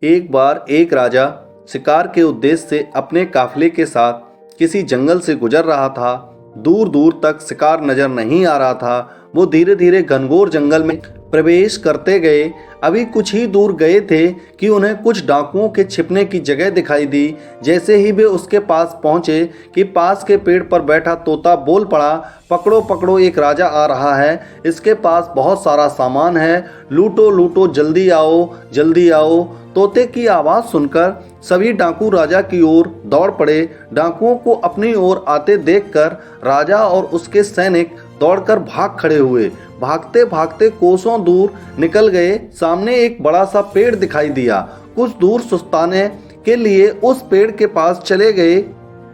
एक बार एक राजा शिकार के उद्देश्य से अपने काफिले के साथ किसी जंगल से गुजर रहा था। दूर दूर तक शिकार नजर नहीं आ रहा था। वो धीरे धीरे घनघोर जंगल में प्रवेश करते गए। अभी कुछ ही दूर गए थे कि उन्हें कुछ डाकुओं के छिपने की जगह दिखाई दी। जैसे ही वे उसके पास पहुंचे कि पास के पेड़ पर बैठा तोता बोल पड़ा, पकड़ो पकड़ो, एक राजा आ रहा है, इसके पास बहुत सारा सामान है, लूटो लूटो, जल्दी आओ जल्दी आओ। तोते की आवाज़ सुनकर सभी डाकू राजा की ओर दौड़ पड़े। डाकुओं को अपनी ओर आते देखकर राजा और उसके सैनिक दौड़कर भाग खड़े हुए। भागते भागते कोसों दूर निकल गए। सामने एक बड़ा सा पेड़ दिखाई दिया। कुछ दूर सुस्ताने के लिए उस पेड़ के पास चले गए।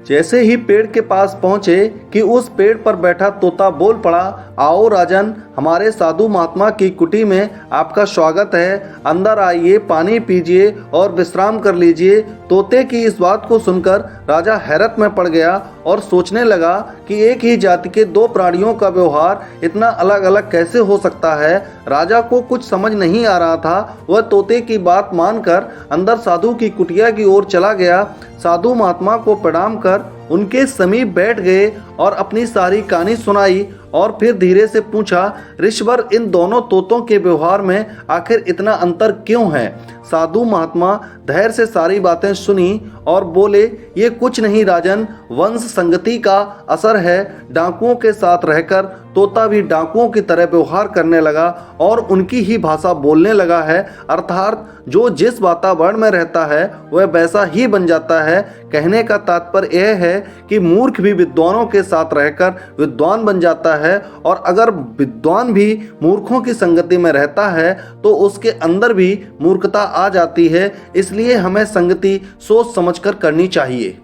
जैसे ही पेड़ के पास पहुंचे कि उस पेड़ पर बैठा तोता बोल पड़ा, आओ राजन, हमारे साधु महात्मा की कुटी में आपका स्वागत है, अंदर आइए, पानी पीजिए और विश्राम कर लीजिए। तोते की इस बात को सुनकर राजा हैरत में पड़ गया और सोचने लगा कि एक ही जाति के दो प्राणियों का व्यवहार इतना अलग अलग कैसे हो सकता है। राजा को कुछ समझ नहीं आ रहा था। वह तोते की बात मानकर अंदर साधु की कुटिया की ओर चला गया। साधु महात्मा को प्रणाम कर उनके समीप बैठ गए और अपनी सारी कहानी सुनाई और फिर धीरे से पूछा, ऋषिवर, इन दोनों तोतों के व्यवहार में आखिर इतना अंतर क्यों है? साधु महात्मा धैर्य से सारी बातें सुनी और बोले, ये कुछ नहीं राजन, वंश संगति का असर है। डाकुओं के साथ रहकर तोता भी डाकुओं की तरह व्यवहार करने लगा और उनकी ही भाषा बोलने लगा है। अर्थात जो जिस वातावरण में रहता है वह वैसा ही बन जाता है। कहने का तात्पर्य यह है कि मूर्ख भी विद्वानों के साथ रहकर विद्वान बन जाता है, और अगर विद्वान भी मूर्खों की संगति में रहता है तो उसके अंदर भी मूर्खता आ जाती है। इसलिए हमें संगति सोच समझकर करनी चाहिए।